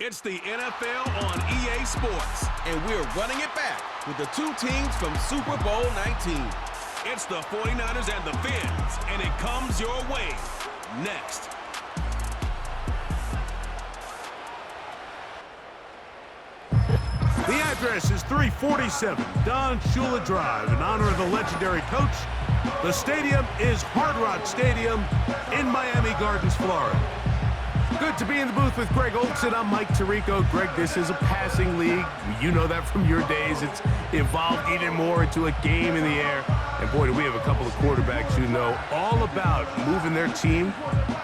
It's the NFL on EA Sports, and we're running it back with the two teams from Super Bowl 19. It's the 49ers and the Fins, and it comes your way next. The address is 347 Don Shula Drive in honor of the legendary coach. The stadium is Hard Rock Stadium in Miami Gardens, Florida. Good to be in the booth with Greg Olson. I'm Mike Tirico. Greg, this is a passing league. You know that from your days. It's evolved even more into a game in the air. And boy, do we have a couple of quarterbacks who know all about moving their team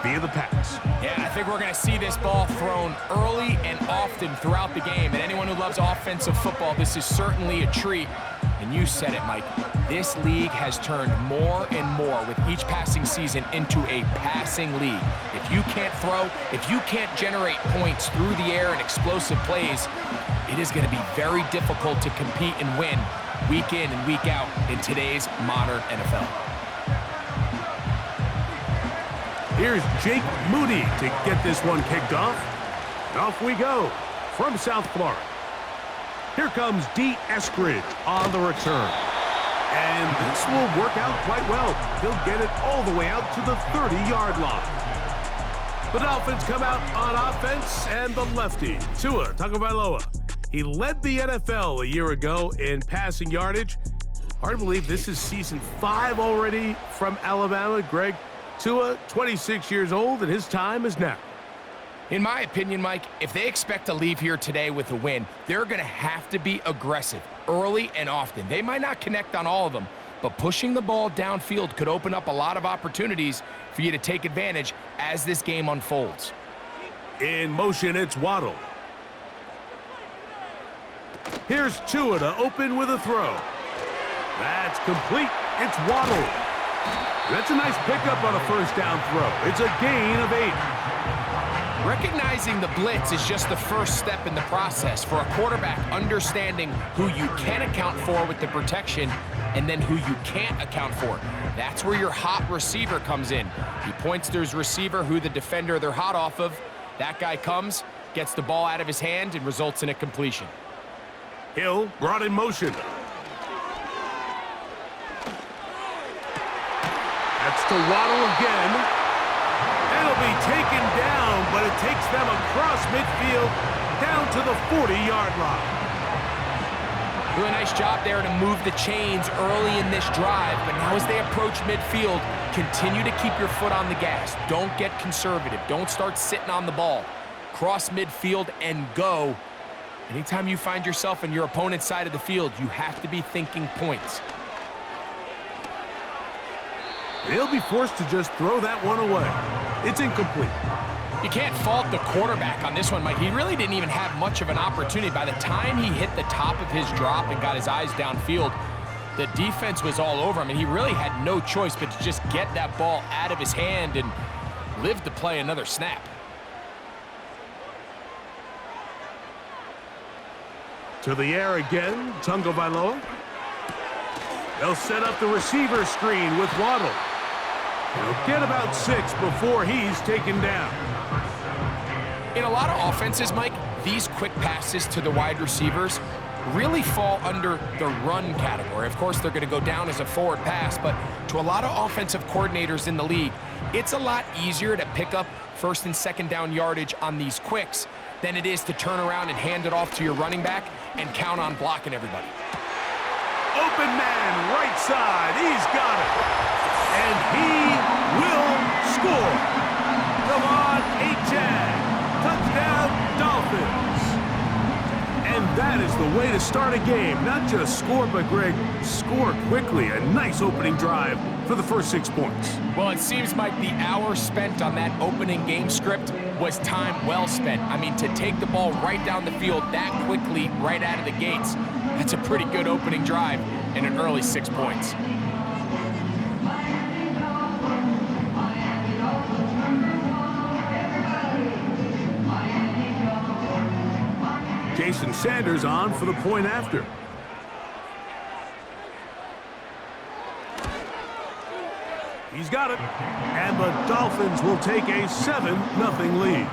via the pass. Yeah, I think we're going to see this ball thrown early and often throughout the game. And anyone who loves offensive football, this is certainly a treat. And you said it, Mike. This league has turned more and more with each passing season into a passing league. If you can't throw, if you can't generate points through the air and explosive plays, it is going to be very difficult to compete and win week in and week out in today's modern NFL. Here's Jake Moody to get this one kicked off. And off we go from South Florida. Here comes D. Eskridge on the return. And this will work out quite well. He'll get it all the way out to the 30-yard line. The Dolphins come out on offense, and the lefty, Tua Tagovailoa. He led the NFL a year ago in passing yardage. Hard to believe this is season 5 already from Alabama. Greg, Tua, 26 years old, and his time is now. In my opinion, Mike, if they expect to leave here today with a win, they're going to have to be aggressive early and often. They might not connect on all of them, but pushing the ball downfield could open up a lot of opportunities for you to take advantage as this game unfolds. In motion, it's Waddle. Here's Tua to open with a throw. That's complete. It's Waddle. That's a nice pickup on a first down throw. It's a gain of 8. Recognizing the blitz is just the first step in the process for a quarterback, understanding who you can account for with the protection and then who you can't account for. That's where your hot receiver comes in. He points to his receiver, who the defender they're hot off of. That guy comes, gets the ball out of his hand, and results in a completion. Hill brought in motion. That's to Waddle again. It'll be taken down, but it takes them across midfield down to the 40-yard line. Really nice job there to move the chains early in this drive, but now as they approach midfield, continue to keep your foot on the gas. Don't get conservative. Don't start sitting on the ball. Cross midfield and go. Anytime you find yourself on your opponent's side of the field, you have to be thinking points. They'll be forced to just throw that one away. It's incomplete. You can't fault the quarterback on this one, Mike. He really didn't even have much of an opportunity. By the time he hit the top of his drop and got his eyes downfield, the defense was all over him, and he really had no choice but to just get that ball out of his hand and live to play another snap. To the air again, Tagovailoa. They'll set up the receiver screen with Waddle. He'll get about 6 before he's taken down. In a lot of offenses, Mike, these quick passes to the wide receivers really fall under the run category. Of course, they're going to go down as a forward pass, but to a lot of offensive coordinators in the league, it's a lot easier to pick up first and second down yardage on these quicks than it is to turn around and hand it off to your running back and count on blocking everybody. Open man, right side. He's got it. And he will score. Come on, H-Tag. Touchdown, Dolphins. And that is the way to start a game. Not just score, but, Greg, score quickly. A nice opening drive for the first 6 points. Well, it seems like the hour spent on that opening game script was time well spent. I mean, to take the ball right down the field that quickly right out of the gates, that's a pretty good opening drive and an early 6 points. Jason Sanders on for the point after. He's got it. And the Dolphins will take a 7-0 lead.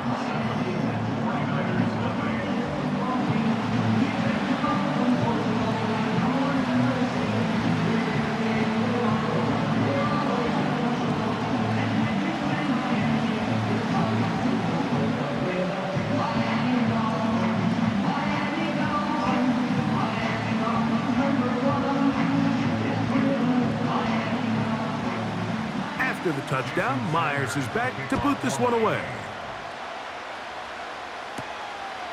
touchdown. Myers is back to boot this one away.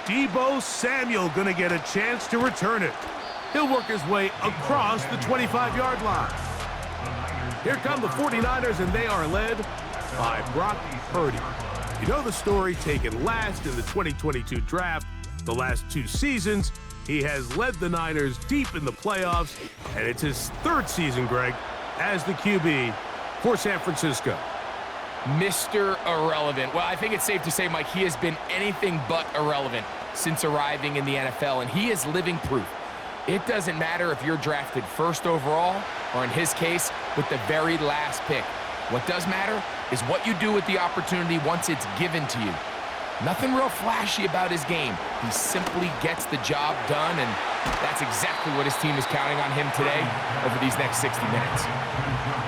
Deebo Samuel going to get a chance to return it. He'll work his way across the 25-yard line. Here come the 49ers, and they are led by Brock Purdy. You know the story, taken last in the 2022 draft. The last 2 seasons, he has led the Niners deep in the playoffs, and it's his 3rd season, Greg, as the QB for San Francisco. Mr. Irrelevant. Well, I think it's safe to say, Mike, he has been anything but irrelevant since arriving in the NFL, and he is living proof. It doesn't matter if you're drafted 1st overall, or in his case, with the very last pick. What does matter is what you do with the opportunity once it's given to you. Nothing real flashy about his game. He simply gets the job done, and that's exactly what his team is counting on him today over these next 60 minutes.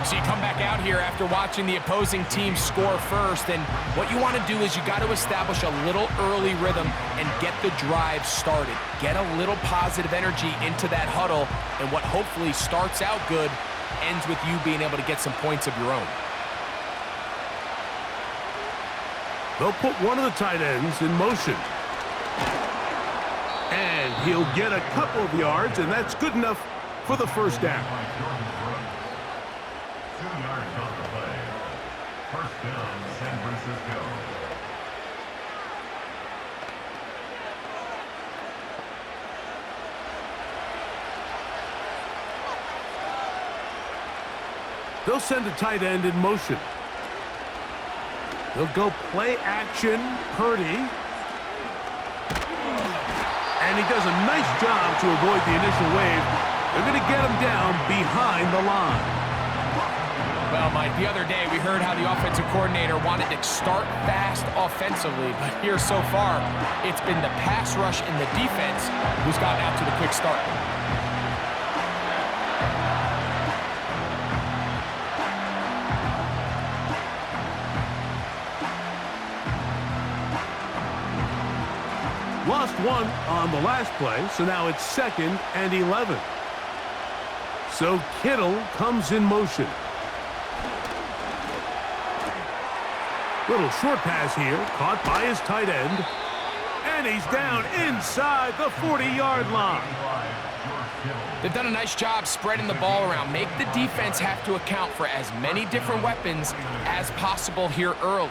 So you come back out here after watching the opposing team score first, and what you want to do is you got to establish a little early rhythm and get the drive started. Get a little positive energy into that huddle, and what hopefully starts out good ends with you being able to get some points of your own. They'll put one of the tight ends in motion. And he'll get a couple of yards, and that's good enough for the first down. 2 yards on the play. First down, San Francisco. They'll send a tight end in motion. He'll go play action, Purdy. And he does a nice job to avoid the initial wave. They're going to get him down behind the line. Well, Mike, the other day we heard how the offensive coordinator wanted to start fast offensively, but here so far, it's been the pass rush and the defense who's gotten out to the quick start. Lost one on the last play, so now it's 2nd and 11. So Kittle comes in motion. Little short pass here, caught by his tight end. And he's down inside the 40-yard line. They've done a nice job spreading the ball around. Make the defense have to account for as many different weapons as possible here early.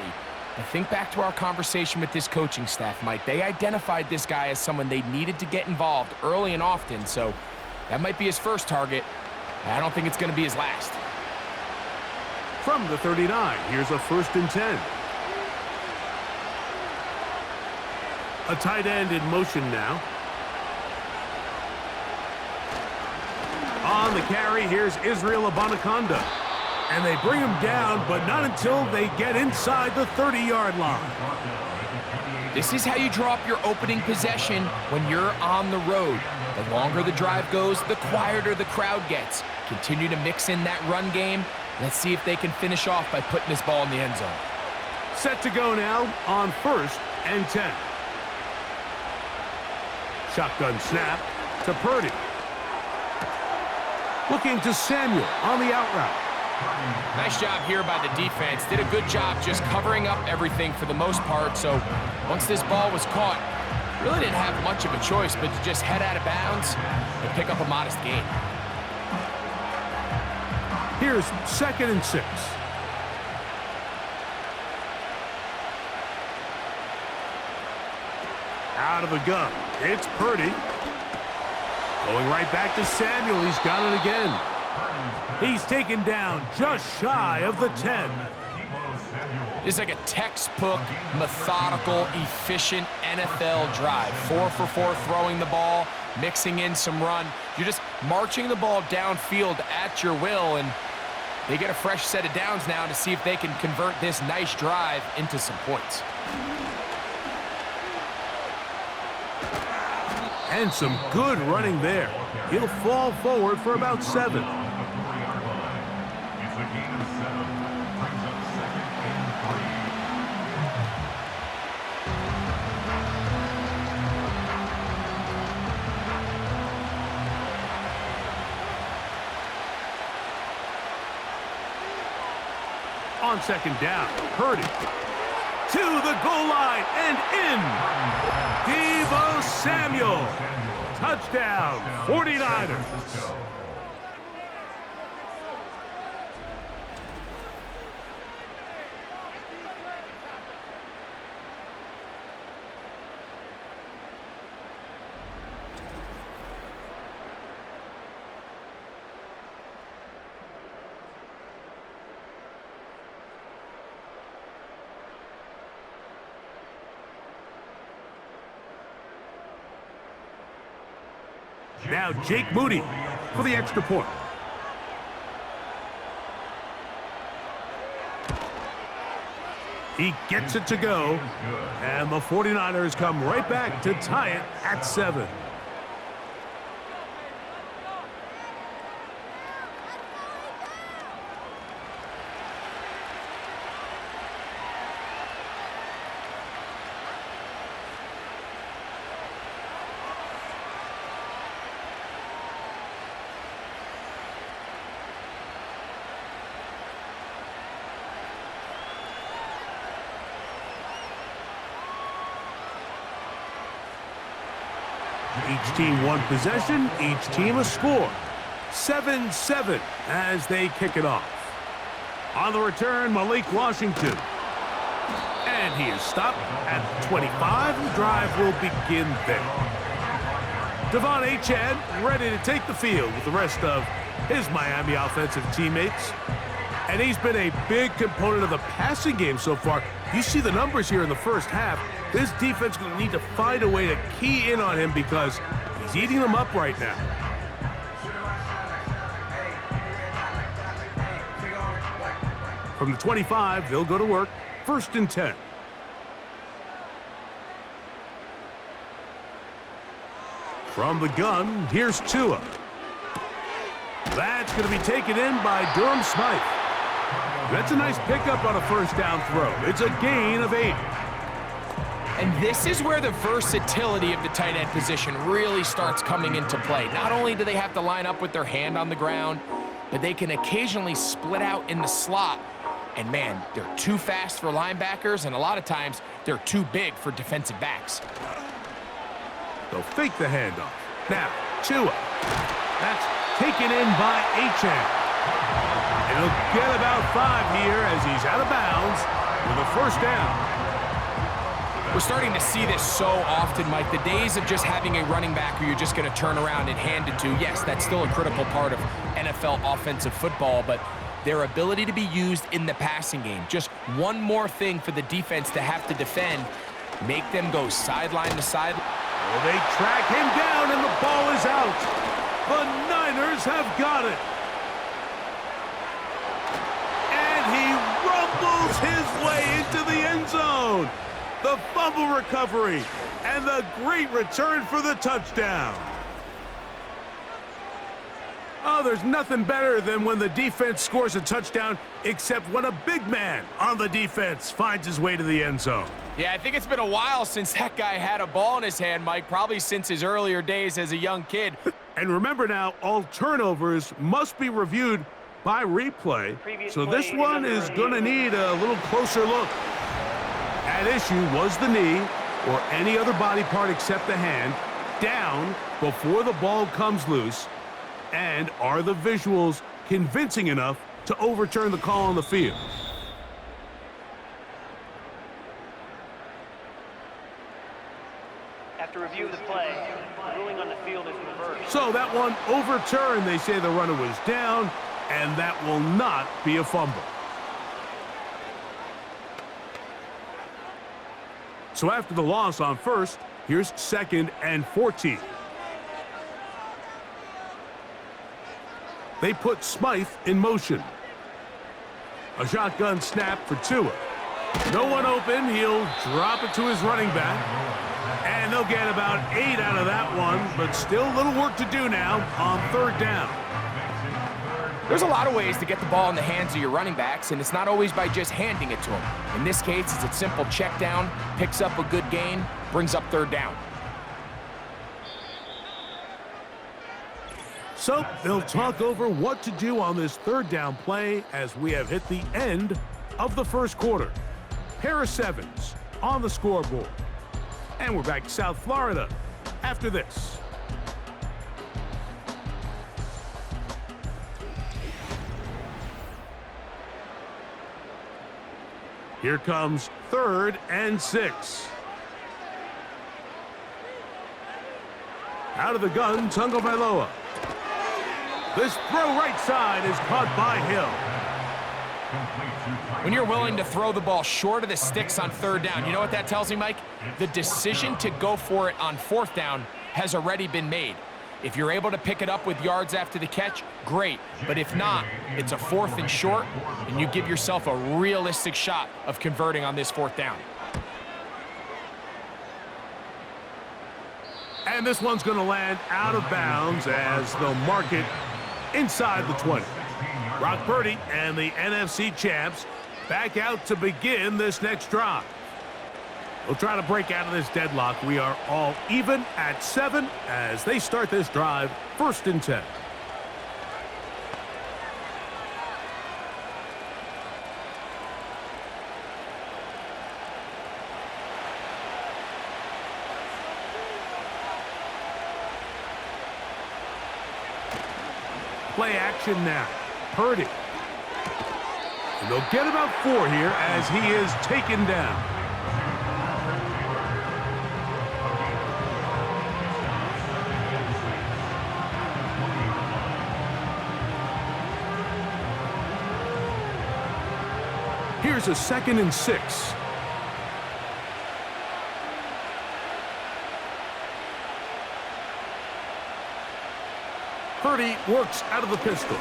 But think back to our conversation with this coaching staff, Mike. They identified this guy as someone they needed to get involved early and often, so that might be his first target. I don't think it's going to be his last. From the 39, here's a 1st and 10. A tight end in motion now. On the carry, here's Israel Abanikanda. And they bring him down, but not until they get inside the 30-yard line. This is how you draw up your opening possession when you're on the road. The longer the drive goes, the quieter the crowd gets. Continue to mix in that run game. Let's see if they can finish off by putting this ball in the end zone. Set to go now on 1st and 10. Shotgun snap to Purdy. Looking to Samuel on the out route. Nice job here by the defense. Did a good job just covering up everything for the most part. So once this ball was caught, really didn't have much of a choice but to just head out of bounds and pick up a modest gain. Here's 2nd and 6. Out of the gun. It's Purdy. Going right back to Samuel. He's got it again. He's taken down just shy of the 10. It's like a textbook, methodical, efficient NFL drive. 4 for 4 throwing the ball, mixing in some run. You're just marching the ball downfield at your will, and they get a fresh set of downs now to see if they can convert this nice drive into some points. And some good running there. He'll fall forward for about 7. On second down, Purdy to the goal line and in. Deebo Samuel. Touchdown, 49ers. Now Jake Moody for the extra point. He gets it to go, and the 49ers come right back to tie it at 7. Each team one possession, each team a score. 7-7 as they kick it off. On the return, Malik Washington. And he is stopped at 25. The drive will begin there. Devon Achane ready to take the field with the rest of his Miami offensive teammates. And he's been a big component of the passing game so far. You see the numbers here in the first half. This defense is going to need to find a way to key in on him because he's eating them up right now. From the 25, they'll go to work. 1st and 10. From the gun, here's Tua. That's going to be taken in by Durham Smythe. That's a nice pickup on a first down throw. It's a gain of 8. And this is where the versatility of the tight end position really starts coming into play. Not only do they have to line up with their hand on the ground, but they can occasionally split out in the slot. And man, they're too fast for linebackers, and a lot of times they're too big for defensive backs. They'll fake the handoff. Now, Tua. That's taken in by Achane. And he'll get about 5 here as he's out of bounds with a first down. We're starting to see this so often, Mike. The days of just having a running back who you're just going to turn around and hand it to, yes, that's still a critical part of NFL offensive football, but their ability to be used in the passing game, just one more thing for the defense to have to defend, make them go sideline to sideline. Well, they track him down, and the ball is out. The Niners have got it. And he rumbles his way into the end zone. The fumble recovery, and the great return for the touchdown. Oh, there's nothing better than when the defense scores a touchdown, except when a big man on the defense finds his way to the end zone. Yeah, I think it's been a while since that guy had a ball in his hand, Mike, probably since his earlier days as a young kid. And remember now, all turnovers must be reviewed by replay, so this one is going to need a little closer look. At issue was the knee, or any other body part except the hand, down before the ball comes loose. And are the visuals convincing enough to overturn the call on the field? After review of the play, the ruling on the field is reversed. So that one overturned. They say the runner was down, and that will not be a fumble. So after the loss on first, here's 2nd and 14. They put Smythe in motion. A shotgun snap for Tua. No one open. He'll drop it to his running back. And they'll get about 8 out of that one, but still a little work to do now on 3rd down. There's a lot of ways to get the ball in the hands of your running backs, and it's not always by just handing it to them. In this case, it's a simple check down, picks up a good gain, brings up 3rd down. So they'll talk over what to do on this 3rd down play as we have hit the end of the first quarter. Pair of sevens on the scoreboard. And we're back to South Florida after this. Here comes 3rd and 6. Out of the gun, Tagovailoa. This throw right side is caught by Hill. When you're willing to throw the ball short of the sticks on 3rd down, you know what that tells me, Mike? The decision to go for it on 4th down has already been made. If you're able to pick it up with yards after the catch, great. But if not, it's a 4th and short, and you give yourself a realistic shot of converting on this 4th down. And this one's going to land out of bounds as they'll mark it inside the 20. Brock Purdy and the NFC champs back out to begin this next drive. We'll try to break out of this deadlock. We are all even at 7 as they start this drive, 1st and 10. Play action now. Purdy. And they'll get about 4 here as he is taken down. Here's a 2nd and 6. Purdy works out of the pistol.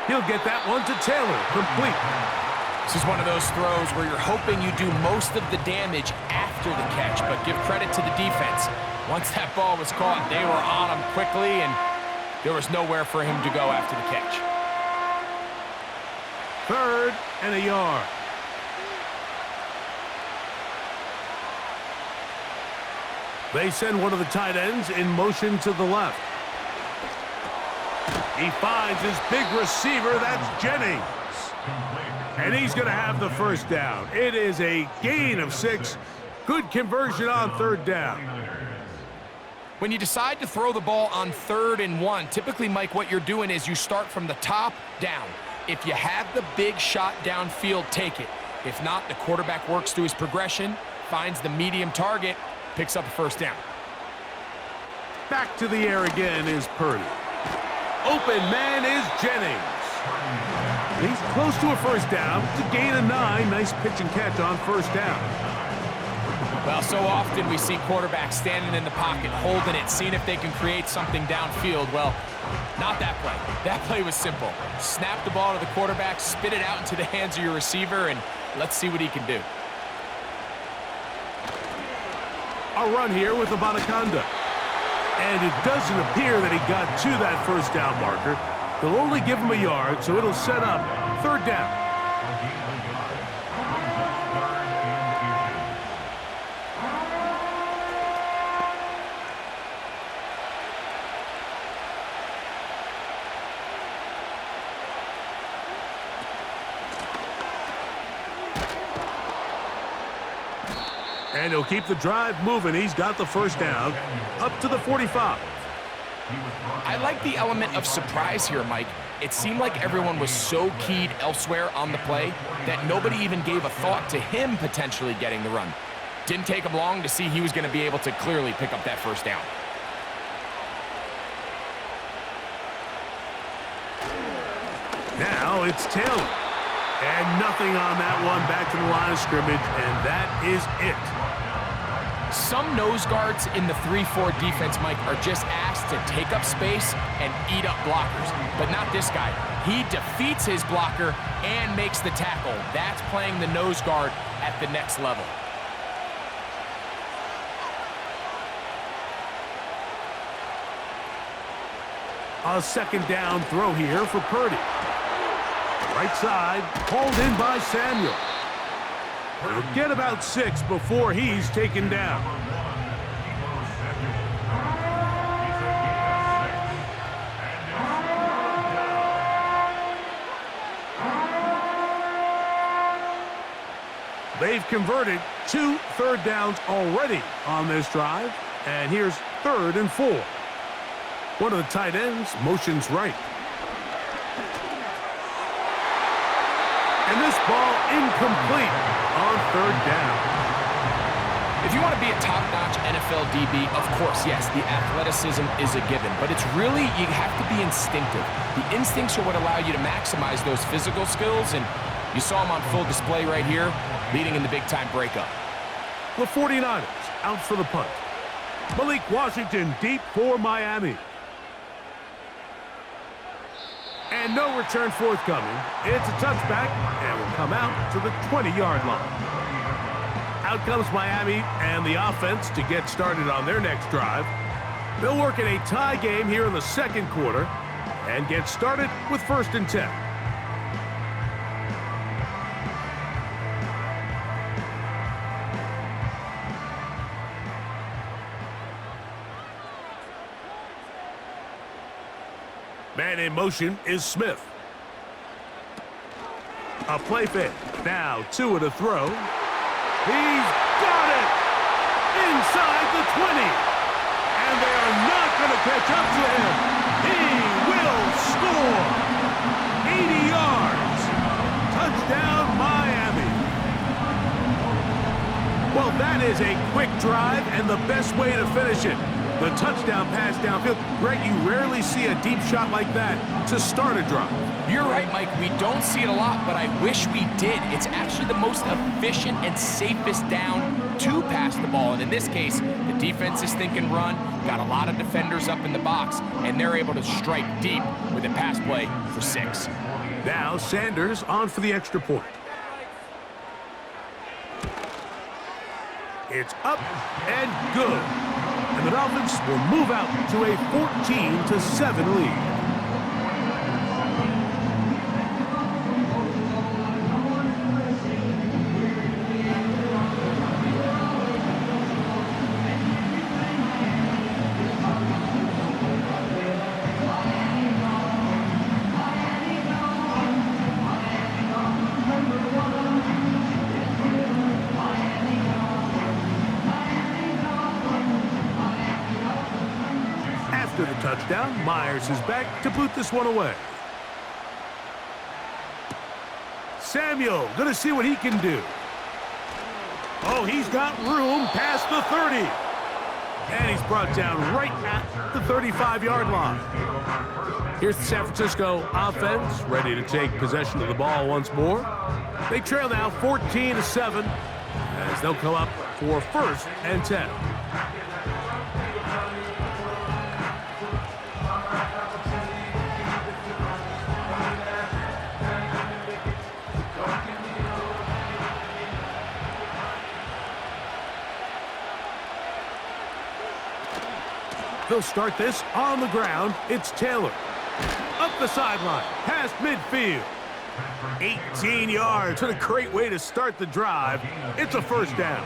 He'll get that one to Taylor, complete. This is one of those throws where you're hoping you do most of the damage after the catch, but give credit to the defense. Once that ball was caught, they were on him quickly, and there was nowhere for him to go after the catch. 3rd and a yard. They send one of the tight ends in motion to the left. He finds his big receiver, that's Jennings. And he's going to have the 1st down. It is a gain of 6. Good conversion on 3rd down. When you decide to throw the ball on 3rd and 1, typically, Mike, what you're doing is you start from the top down. If you have the big shot downfield, take it. If not, the quarterback works through his progression, finds the medium target, picks up a 1st down. Back to the air again is Purdy. Open man is Jennings. He's close to a 1st down to gain a 9. Nice pitch and catch on 1st down. Well, so often we see quarterbacks standing in the pocket, holding it, seeing if they can create something downfield. Well, not that play. That play was simple. Snap the ball to the quarterback, spit it out into the hands of your receiver, and let's see what he can do. A run here with Abanaconda. And it doesn't appear that he got to that 1st down marker. They'll only give him a yard, so it'll set up 3rd down. And he'll keep the drive moving. He's got the 1st down up to the 45. I like the element of surprise here, Mike. It seemed like everyone was so keyed elsewhere on the play that nobody even gave a thought to him potentially getting the run. Didn't take him long to see he was going to be able to clearly pick up that 1st down. Now it's Taylor. And nothing on that one, back to the line of scrimmage, and that is it. Some nose guards in the 3-4 defense, Mike, are just asked to take up space and eat up blockers, but not this guy. He defeats his blocker and makes the tackle. That's playing the nose guard at the next level. A 2nd down throw here for Purdy. Right side, hauled in by Samuel. He'll get about 6 before he's taken down. They've converted 2 third downs already on this drive, and here's 3rd and 4. One of the tight ends motions right. And this ball incomplete on 3rd down. If you want to be a top-notch NFL DB, of course, yes, the athleticism is a given, but it's really, you have to be instinctive. The instincts are what allow you to maximize those physical skills, and you saw them on full display right here, leading in the big-time breakup. The 49ers out for the punt. Malik Washington deep for Miami. And no return forthcoming. It's a touchback, and will come out to the 20-yard line. Out comes Miami and the offense to get started on their next drive. They'll work in a tie game here in the 2nd quarter and get started with 1st and 10. Man in motion is Smith. A play fake. Now 2 to throw. He's got it! Inside the 20. And they are not going to catch up to him. He will score. 80 yards. Touchdown, Miami. Well, that is a quick drive and the best way to finish it. The touchdown pass downfield. Greg, you rarely see a deep shot like that to start a drive. You're right, Mike. We don't see it a lot, but I wish we did. It's actually the most efficient and safest down to pass the ball. And in this case, the defense is thinking run, got a lot of defenders up in the box, and they're able to strike deep with a pass play for 6. Now Sanders on for the extra point. It's up and good. And the Dolphins will move out to a 14-7 lead. After the touchdown, Myers is back to boot this one away. Samuel, gonna see what he can do. Oh, he's got room past the 30. And he's brought down right at the 35-yard line. Here's the San Francisco offense, ready to take possession of the ball once more. They trail now 14-7 as they'll come up for 1st and 10. They'll start this on the ground. It's Taylor. Up the sideline, past midfield. 18 yards. What a great way to start the drive. It's a 1st down.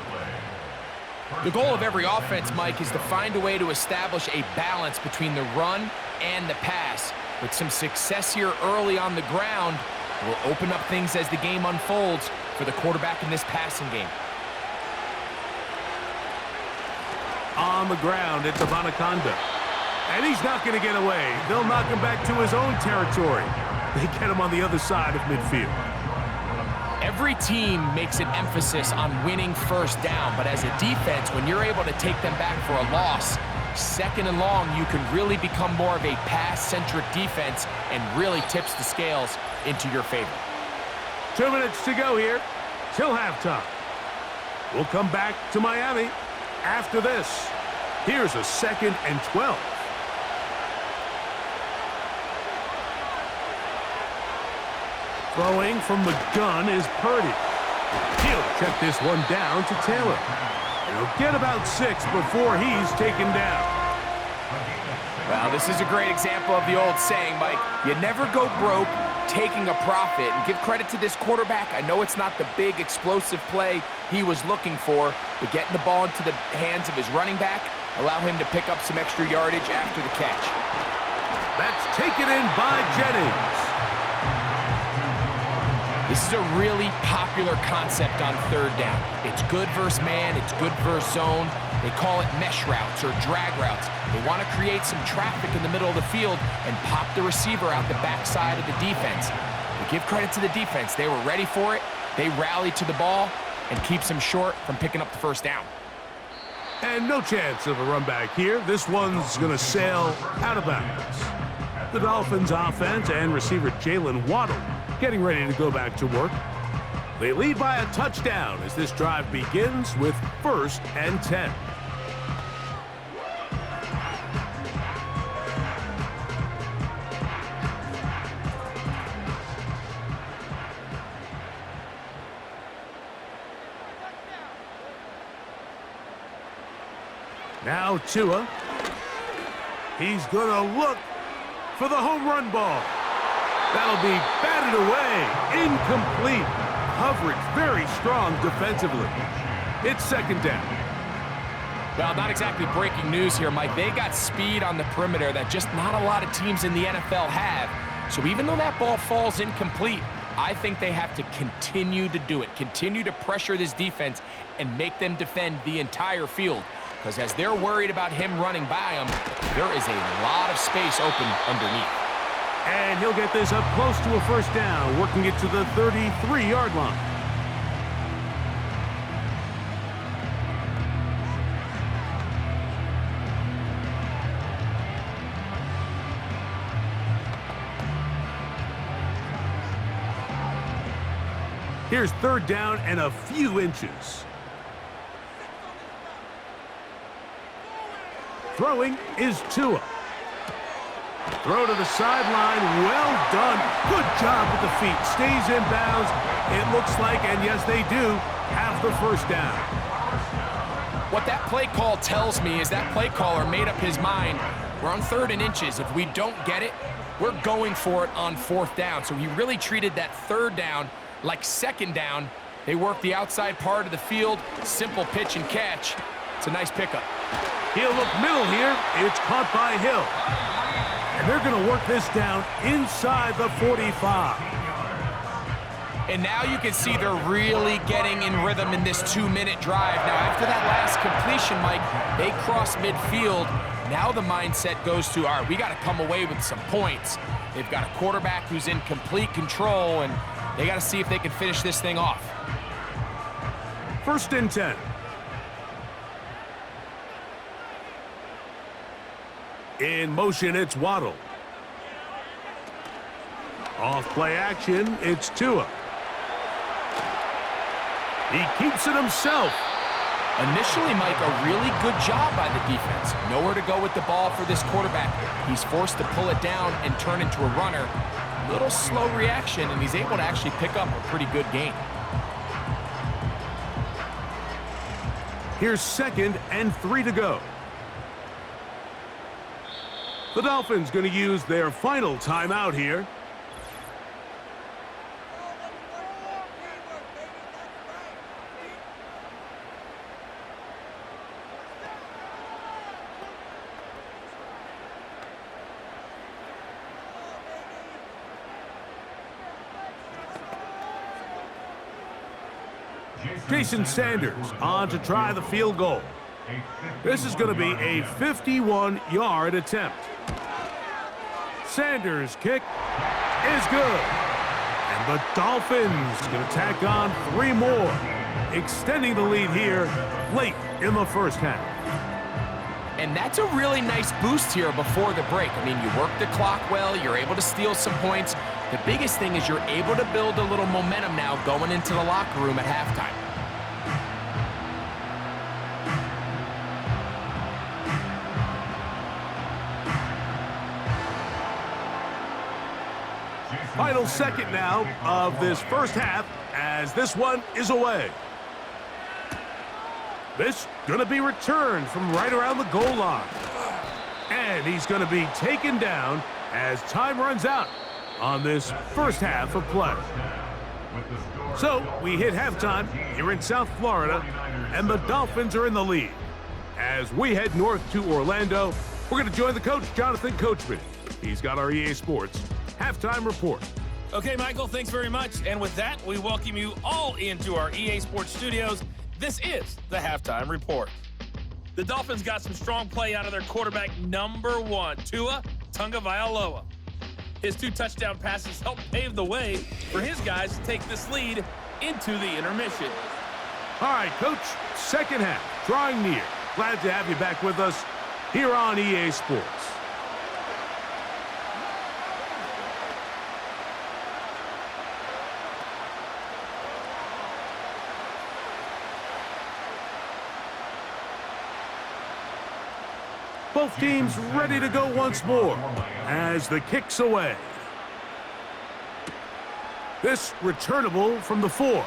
The goal of every offense, Mike, is to find a way to establish a balance between the run and the pass. With some success here early on the ground, will open up things as the game unfolds for the quarterback in this passing game. On the ground, it's Abanaconda. And he's not going to get away. They'll knock him back to his own territory. They get him on the other side of midfield. Every team makes an emphasis on winning 1st down, but as a defense, when you're able to take them back for a loss, 2nd and long, you can really become more of a pass-centric defense and really tips the scales into your favor. 2 minutes to go here till halftime. We'll come back to Miami after this. Here's a 2nd and 12. Throwing from the gun is Purdy. He'll check this one down to Taylor. And he'll get about 6 before he's taken down. Well, this is a great example of the old saying, Mike. You never go broke taking a profit. And give credit to this quarterback. I know it's not the big explosive play he was looking for, but getting the ball into the hands of his running back allow him to pick up some extra yardage after the catch. That's taken in by Jennings. This is a really popular concept on third down. It's good versus man, it's good versus zone. They call it mesh routes or drag routes. They want to create some traffic in the middle of the field and pop the receiver out the backside of the defense. We give credit to the defense. They were ready for it. They rallied to the ball and keeps them short from picking up the first down. And no chance of a run back here. This one's going to sail out of bounds. The Dolphins offense and receiver Jalen Waddle getting ready to go back to work. They lead by a touchdown as this drive begins with 1st and 10. Now Tua. He's gonna look for the home run ball. That'll be batted away. Incomplete. Coverage very strong defensively. It's 2nd down. Well, not exactly breaking news here, Mike. They got speed on the perimeter that just not a lot of teams in the NFL have. So even though that ball falls incomplete, I think they have to continue to do it. Continue to pressure this defense and make them defend the entire field. Because as they're worried about him running by them, there is a lot of space open underneath. And he'll get this up close to a 1st down, working it to the 33-yard line. Here's 3rd down and a few inches. Throwing is Tua. Throw to the sideline, well done. Good job with the feet, stays in bounds. It looks like, and yes they do, have the 1st down. What that play call tells me is that play caller made up his mind. We're on 3rd and inches. If we don't get it, we're going for it on 4th down. So he really treated that 3rd down like 2nd down. They work the outside part of the field, simple pitch and catch. It's a nice pickup. He'll look middle here. It's caught by Hill. And they're going to work this down inside the 45. And now you can see they're really getting in rhythm in this 2-minute drive. Now, after that last completion, Mike, they cross midfield. Now the mindset goes to, all right, we got to come away with some points. They've got a quarterback who's in complete control, and they got to see if they can finish this thing off. 1st and 10. In motion, it's Waddle. Off play action, it's Tua. He keeps it himself. Initially, Mike, a really good job by the defense. Nowhere to go with the ball for this quarterback. He's forced to pull it down and turn into a runner. Little slow reaction, and he's able to actually pick up a pretty good gain. Here's 2nd and 3 to go. The Dolphins going to use their final timeout here. Jason Sanders on to try the field goal. This is going to be a 51-yard attempt. Sanders' kick is good. And the Dolphins going to tack on 3 more, extending the lead here late in the 1st half. And that's a really nice boost here before the break. I mean, you work the clock well, you're able to steal some points. The biggest thing is you're able to build a little momentum now going into the locker room at halftime. Final second now of this 1st half as this one is away. This going to be returned from right around the goal line. And he's going to be taken down as time runs out on this 1st half of play. So we hit halftime here in South Florida, and the Dolphins are in the lead. As we head north to Orlando, we're going to join the coach, Jonathan Coachman. He's got our EA Sports halftime report. Okay, Michael, thanks very much. And with that, we welcome you all into our EA Sports studios. This is the Halftime Report. The Dolphins got some strong play out of their quarterback number 1, Tua Tagovailoa. His 2 touchdown passes helped pave the way for his guys to take this lead into the intermission. All right, Coach, second half, drawing near. Glad to have you back with us here on EA Sports. Both teams ready to go once more as the kick's away. This returnable from the 4.